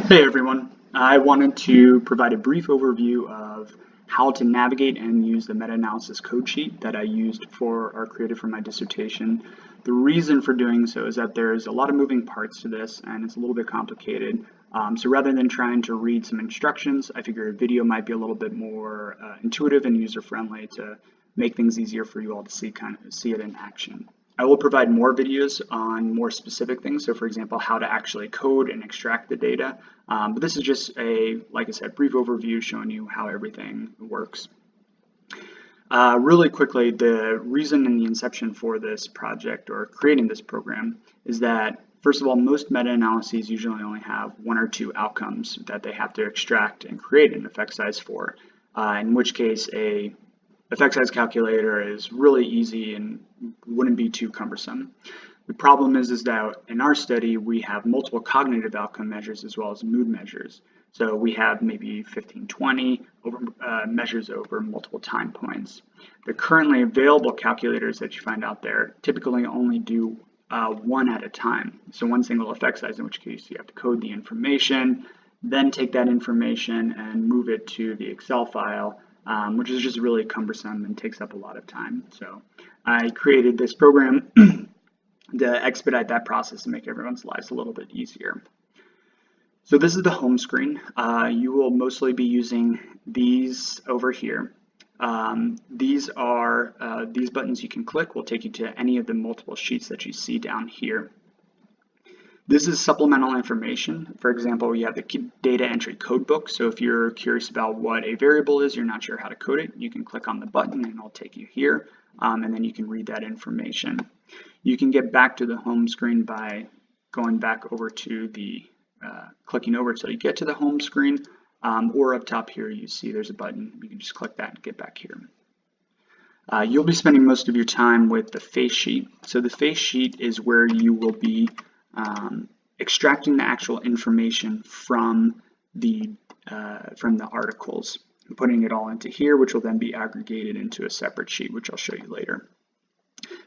Hey everyone, I wanted to provide a brief overview of how to navigate and use the meta-analysis code sheet that I used for or created for my dissertation. The reason for doing so is that there's a lot of moving parts to this and it's a little bit complicated. So rather than trying to read some instructions, I figured a video might be a little bit more intuitive and user-friendly to make things easier for you all to see it in action. I will provide more videos on more specific things. So for example, how to actually code and extract the data. But this is just like I said, brief overview showing you how everything works. Really quickly, the reason in the inception for this project or creating this program is that, first of all, most meta-analyses usually only have one or two outcomes that they have to extract and create an effect size for, in which case a effect size calculator is really easy and wouldn't be too cumbersome. The problem is that in our study we have multiple cognitive outcome measures as well as mood measures. So we have maybe 15, 20 measures over multiple time points. The currently available calculators that you find out there typically only do one at a time. So one single effect size, in which case you have to code the information, then take that information and move it to the Excel file, which is just really cumbersome and takes up a lot of time. So I created this program to expedite that process and make everyone's lives a little bit easier. So this is the home screen. You will mostly be using these over here. These buttons you can click will take you to any of the multiple sheets that you see down here. This is supplemental information. For example, we have the data entry code book. So if you're curious about what a variable is, you're not sure how to code it, you can click on the button and it'll take you here, and then you can read that information. You can get back to the home screen by going back over to the, clicking over till you get to the home screen, or up top here you see there's a button. You can just click that and get back here. You'll be spending most of your time with the face sheet. So the face sheet is where you will be extracting the actual information from the articles and putting it all into here, which will then be aggregated into a separate sheet, which I'll show you later.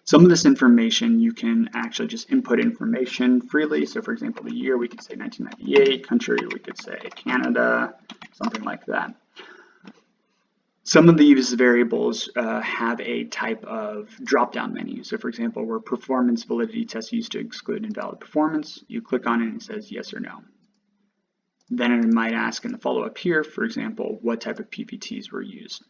Some of this information you can actually just input information freely. So for example, the year we could say 1998, country we could say Canada, something like that. Some of these variables have a type of drop-down menu. So for example, where performance validity tests used to exclude invalid performance, you click on it and it says yes or no. Then it might ask in the follow-up here, for example, what type of PPTs were used.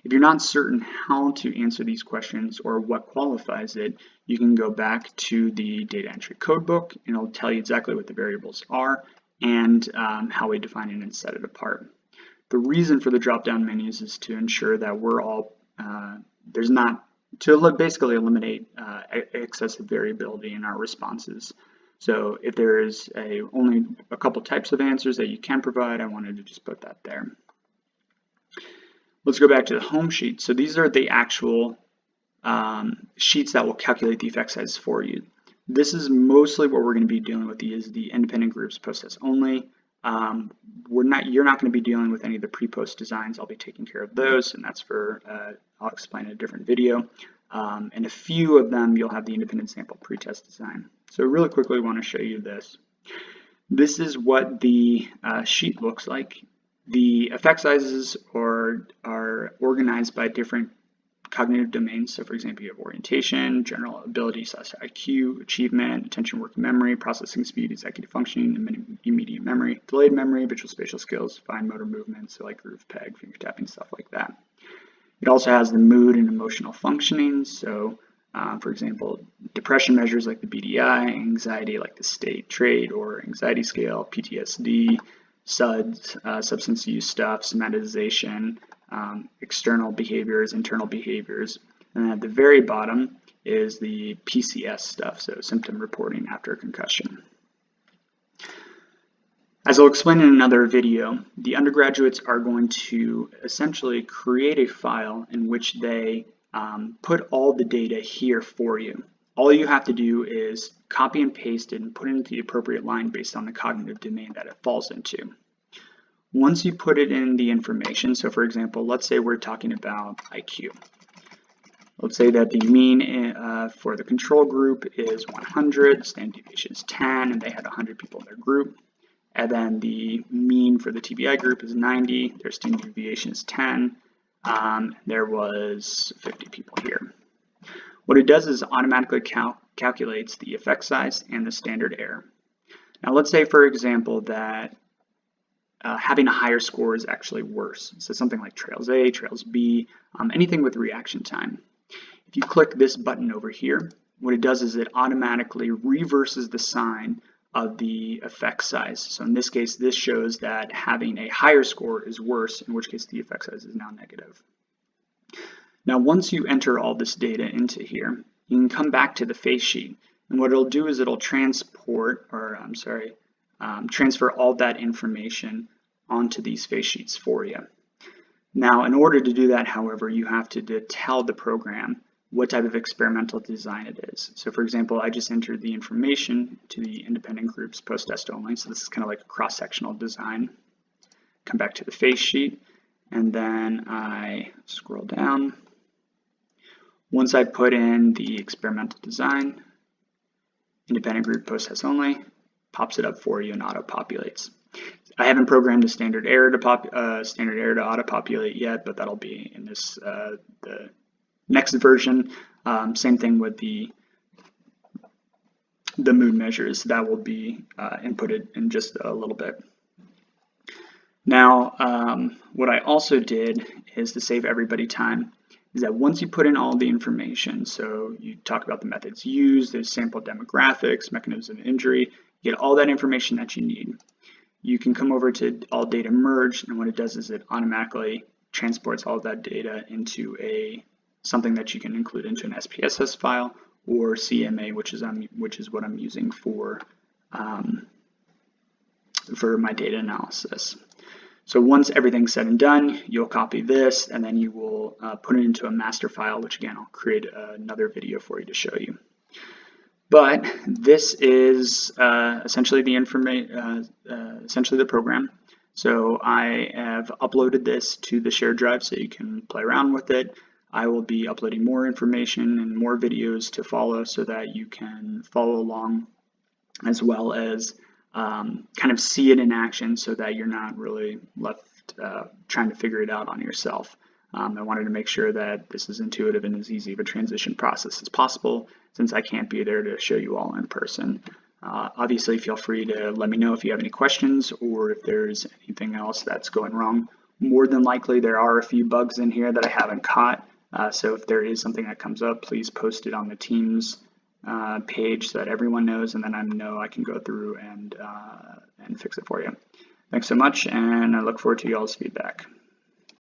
If you're not certain how to answer these questions or what qualifies it, you can go back to the data entry codebook and it'll tell you exactly what the variables are and how we define it and set it apart. The reason for the drop-down menus is to ensure that we're all, basically eliminate excessive variability in our responses. So if there is only a couple types of answers that you can provide, I wanted to just put that there. Let's go back to the home sheet. So these are the actual sheets that will calculate the effect size for you. This is mostly what we're going to be dealing with is the independent groups post-test only. You're not going to be dealing with any of the pre-post designs. I'll be taking care of those, and that's for I'll explain in a different video. And a few of them you'll have the independent sample pretest design. So really quickly I want to show you this. This is what the sheet looks like. The effect sizes are organized by different cognitive domains. So for example, you have orientation, general ability, IQ, achievement, attention, work, memory, processing speed, executive functioning, immediate memory, delayed memory, visual spatial skills, fine motor movements, so like groove, peg, finger tapping, stuff like that. It also has the mood and emotional functioning. So for example, depression measures like the BDI, anxiety like the state trait or anxiety scale, PTSD, SUDS, substance use stuff, somatization, external behaviors, internal behaviors, and then at the very bottom is the PCS stuff, so symptom reporting after a concussion. As I'll explain in another video, the undergraduates are going to essentially create a file in which they put all the data here for you. All you have to do is copy and paste it and put it into the appropriate line based on the cognitive domain that it falls into. Once you put it in the information, so for example, let's say we're talking about IQ. Let's say that the mean for the control group is 100, standard deviation is 10, and they had 100 people in their group. and then the mean for the TBI group is 90, their standard deviation is 10, there was 50 people here. What it does is automatically calculates the effect size and the standard error. Now let's say, for example, that having a higher score is actually worse. So something like trails A, trails B, anything with reaction time. If you click this button over here, what it does is it automatically reverses the sign of the effect size. So in this case, this shows that having a higher score is worse, in which case the effect size is now negative. Now, once you enter all this data into here, you can come back to the face sheet, and what it'll do is it'll transfer all that information onto these face sheets for you. Now, in order to do that, however, you have to tell the program what type of experimental design it is. So for example, I just entered the information to the independent groups post-test only. So this is kind of like a cross-sectional design. Come back to the face sheet, and then I scroll down. Once I put in the experimental design, independent group post-test only, pops it up for you and auto-populates. I haven't programmed a standard error to auto-populate yet, but that'll be in this the next version. Same thing with the mood measures. That will be inputted in just a little bit. Now, what I also did is to save everybody time, is that once you put in all the information, so you talk about the methods used, the sample demographics, mechanism of injury, you get all that information that you need. You can come over to all data merged, and what it does is it automatically transports all of that data into something that you can include into an SPSS file or CMA, which is what I'm using for my data analysis. So once everything's said and done, you'll copy this, and then you will put it into a master file, which again, I'll create another video for you to show you. But this is essentially the program. So I have uploaded this to the shared drive so you can play around with it. I will be uploading more information and more videos to follow so that you can follow along, as well as kind of see it in action so that you're not really left trying to figure it out on yourself. I wanted to make sure that this is intuitive and as easy of a transition process as possible, since I can't be there to show you all in person. Obviously, feel free to let me know if you have any questions or if there's anything else that's going wrong. More than likely, there are a few bugs in here that I haven't caught. So if there is something that comes up, please post it on the Teams page so that everyone knows, and then I know I can go through and fix it for you. Thanks so much, and I look forward to y'all's feedback.